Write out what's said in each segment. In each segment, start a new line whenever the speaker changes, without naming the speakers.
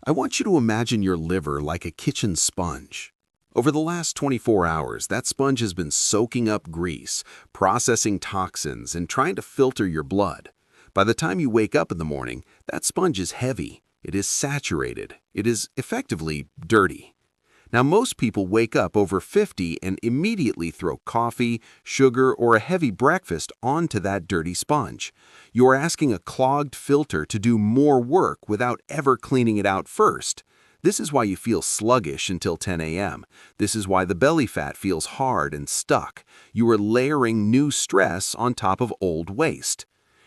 I want you to imagine your liver like a kitchen sponge. Over the last 24 hours, that sponge has been soaking up grease, processing toxins, and trying to filter your blood. By the time you wake up in the morning, that sponge is heavy, it is saturated, it is effectively dirty. Now, most people wake up over 50 and immediately throw coffee, sugar, or a heavy breakfast onto that dirty sponge. You are asking a clogged filter to do more work without ever cleaning it out first. This is why you feel sluggish until 10 a.m. This is why the belly fat feels hard and stuck. You are layering new stress on top of old waste.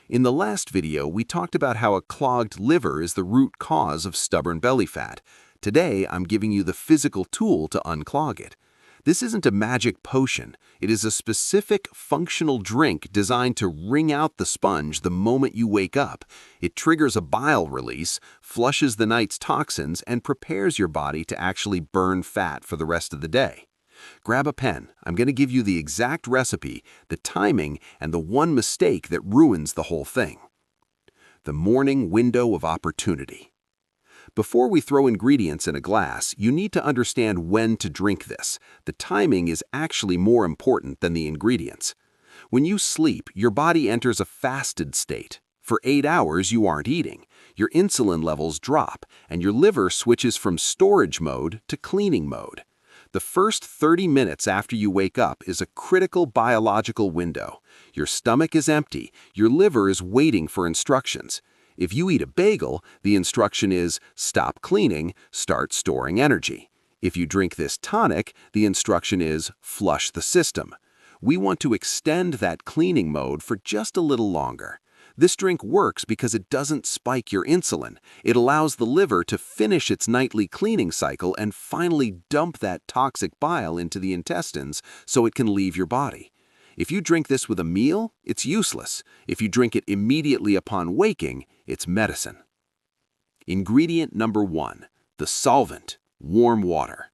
In the last video, we talked about how a clogged liver is the root cause of stubborn belly fat. Today, I'm giving you the physical tool to unclog it. This isn't a magic potion. It is a specific functional drink designed to wring out the sponge the moment you wake up. It triggers a bile release, flushes the night's toxins, and prepares your body to actually burn fat for the rest of the day. Grab a pen. I'm going to give you the exact recipe, the timing, and the one mistake that ruins the whole thing. The morning window of opportunity. Before we throw ingredients in a glass, you need to understand when to drink this. The timing is actually more important than the ingredients. When you sleep, your body enters a fasted state. For 8 hours, you aren't eating. Your insulin levels drop, and your liver switches from storage mode to cleaning mode. The first 30 minutes after you wake up is a critical biological window. Your stomach is empty. Your liver is waiting for instructions. If you eat a bagel, the instruction is stop cleaning, start storing energy. If you drink this tonic, the instruction is flush the system. We want to extend that cleaning mode for just a little longer. This drink works because it doesn't spike your insulin. It allows the liver to finish its nightly cleaning cycle and finally dump that toxic bile into the intestines so it can leave your body. If you drink this with a meal, it's useless. If you drink it immediately upon waking, it's medicine. Ingredient number 1, the solvent, warm water.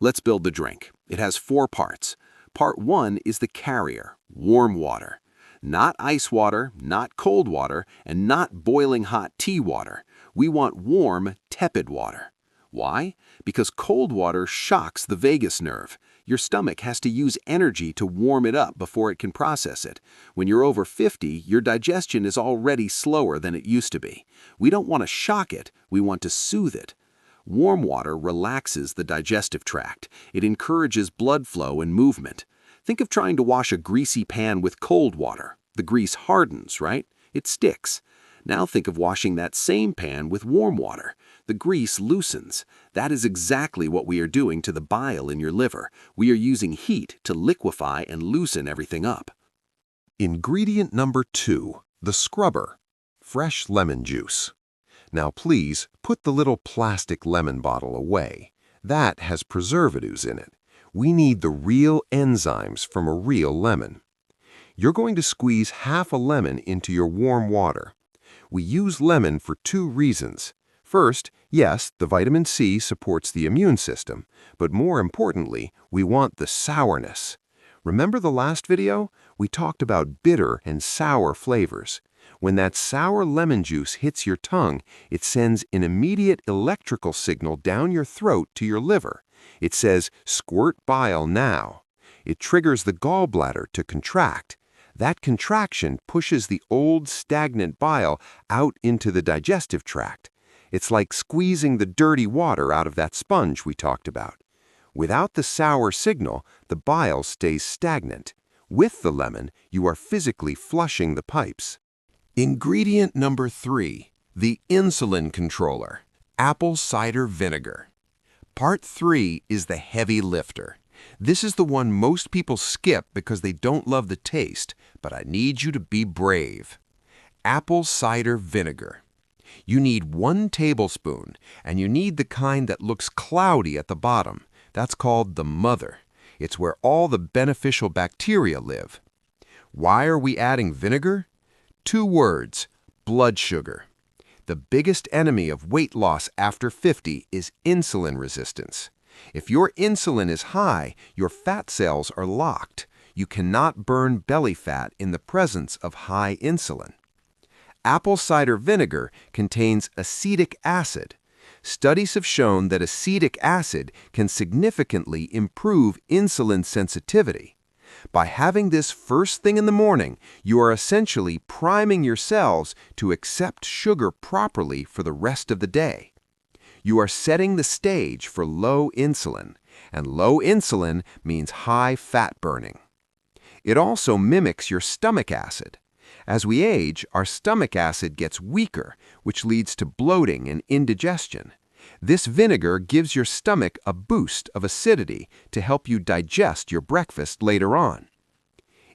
Let's build the drink. It has 4 parts. Part 1 is the carrier, warm water. Not ice water, not cold water, and not boiling hot tea water. We want warm, tepid water. Why? Because cold water shocks the vagus nerve. Your stomach has to use energy to warm it up before it can process it. When you're over 50, your digestion is already slower than it used to be. We don't want to shock it, we want to soothe it. Warm water relaxes the digestive tract. It encourages blood flow and movement. Think of trying to wash a greasy pan with cold water. The grease hardens, right? It sticks. Now think of washing that same pan with warm water. The grease loosens. That is exactly what we are doing to the bile in your liver. We are using heat to liquefy and loosen everything up.
Ingredient number 2, the scrubber, fresh lemon juice. Now please put the little plastic lemon bottle away. That has preservatives in it. We need the real enzymes from a real lemon. You're going to squeeze half a lemon into your warm water. We use lemon for 2 reasons. First, yes, the vitamin C supports the immune system, but more importantly, we want the sourness. Remember the last video? We talked about bitter and sour flavors. When that sour lemon juice hits your tongue, it sends an immediate electrical signal down your throat to your liver. It says, squirt bile now. It triggers the gallbladder to contract. That contraction pushes the old stagnant bile out into the digestive tract. It's like squeezing the dirty water out of that sponge we talked about. Without the sour signal, the bile stays stagnant. With the lemon, you are physically flushing the pipes. Ingredient number 3, the insulin controller, apple cider vinegar. Part 3 is the heavy lifter. This is the one most people skip because they don't love the taste, but I need you to be brave. Apple cider vinegar. You need 1 tablespoon, and you need the kind that looks cloudy at the bottom. That's called the mother. It's where all the beneficial bacteria live. Why are we adding vinegar? 2 words, blood sugar. The biggest enemy of weight loss after 50 is insulin resistance. If your insulin is high, your fat cells are locked. You cannot burn belly fat in the presence of high insulin. Apple cider vinegar contains acetic acid. Studies have shown that acetic acid can significantly improve insulin sensitivity. By having this first thing in the morning, you are essentially priming your cells to accept sugar properly for the rest of the day. You are setting the stage for low insulin, and low insulin means high fat burning. It also mimics your stomach acid. As we age, our stomach acid gets weaker, which leads to bloating and indigestion. This vinegar gives your stomach a boost of acidity to help you digest your breakfast later on.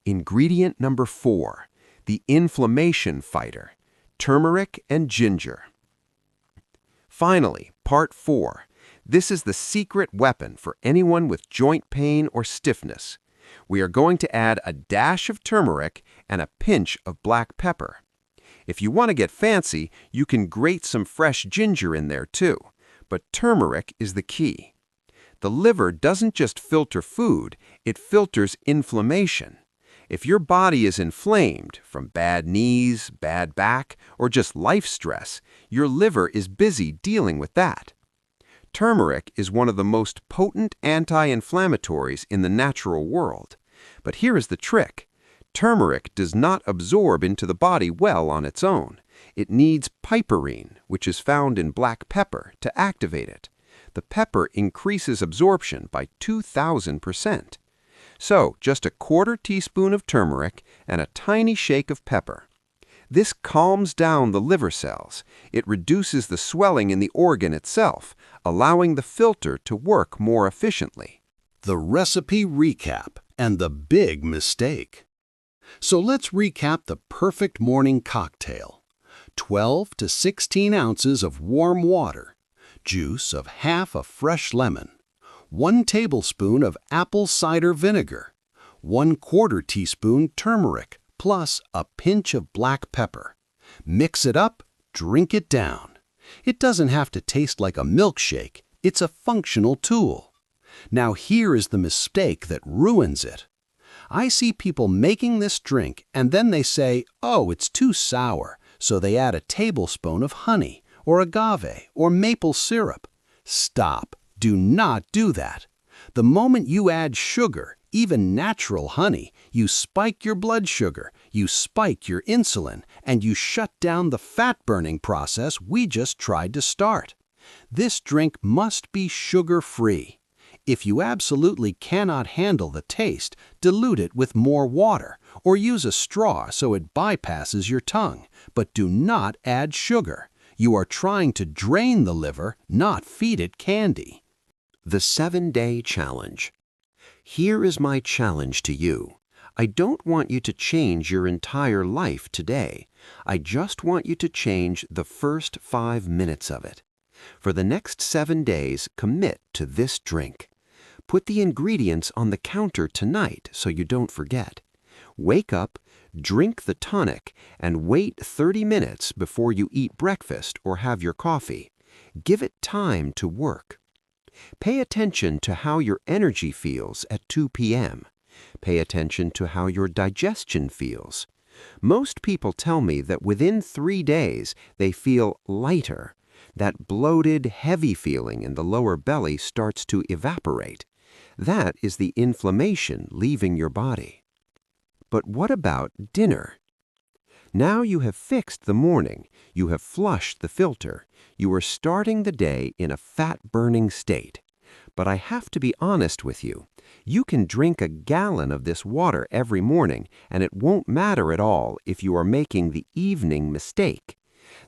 Ingredient number 4, the inflammation fighter, turmeric and ginger. Finally, part 4. This is the secret weapon for anyone with joint pain or stiffness. We are going to add a dash of turmeric and a pinch of black pepper. If you want to get fancy, you can grate some fresh ginger in there too, but turmeric is the key. The liver doesn't just filter food, it filters inflammation. If your body is inflamed from bad knees, bad back, or just life stress, your liver is busy dealing with that. Turmeric is one of the most potent anti-inflammatories in the natural world. But here is the trick. Turmeric does not absorb into the body well on its own. It needs piperine, which is found in black pepper, to activate it. The pepper increases absorption by 2,000%. So, just a quarter teaspoon of turmeric and a tiny shake of pepper. This calms down the liver cells. It reduces the swelling in the organ itself, allowing the filter to work more efficiently.
The recipe recap and the big mistake. So let's recap the perfect morning cocktail. 12 to 16 ounces of warm water, juice of half a fresh lemon, 1 tablespoon of apple cider vinegar, 1/4 teaspoon turmeric, plus a pinch of black pepper. Mix it up, drink it down. It doesn't have to taste like a milkshake. It's a functional tool. Now here is the mistake that ruins it. I see people making this drink and then they say, oh, it's too sour, so they add a tablespoon of honey or agave or maple syrup. Stop. Do not do that. The moment you add sugar, even natural honey, you spike your blood sugar, you spike your insulin, and you shut down the fat-burning process we just tried to start. This drink must be sugar-free. If you absolutely cannot handle the taste, dilute it with more water, or use a straw so it bypasses your tongue, but do not add sugar. You are trying to drain the liver, not feed it candy.
The 7-Day Challenge. Here is my challenge to you. I don't want you to change your entire life today. I just want you to change the first 5 minutes of it. For the next 7 days, commit to this drink. Put the ingredients on the counter tonight so you don't forget. Wake up, drink the tonic, and wait 30 minutes before you eat breakfast or have your coffee. Give it time to work. Pay attention to how your energy feels at 2 p.m. Pay attention to how your digestion feels. Most people tell me that within 3 days they feel lighter. That bloated, heavy feeling in the lower belly starts to evaporate. That is the inflammation leaving your body. But what about dinner? Now you have fixed the morning, you have flushed the filter, you are starting the day in a fat-burning state. But I have to be honest with you. You can drink a gallon of this water every morning, and it won't matter at all if you are making the evening mistake.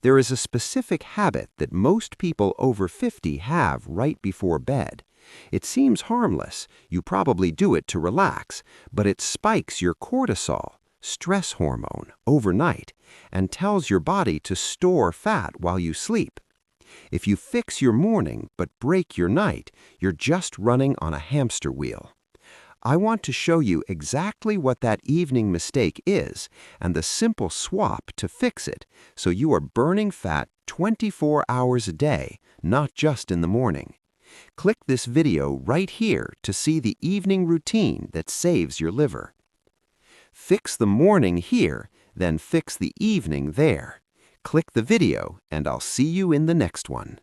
There is a specific habit that most people over 50 have right before bed. It seems harmless, you probably do it to relax, but it spikes your cortisol, stress hormone, overnight, and tells your body to store fat while you sleep. If you fix your morning but break your night, you're just running on a hamster wheel. I want to show you exactly what that evening mistake is and the simple swap to fix it, so you are burning fat 24 hours a day, not just in the morning. Click this video right here to see the evening routine that saves your liver. Fix the morning here, then fix the evening there. Click the video, and I'll see you in the next one.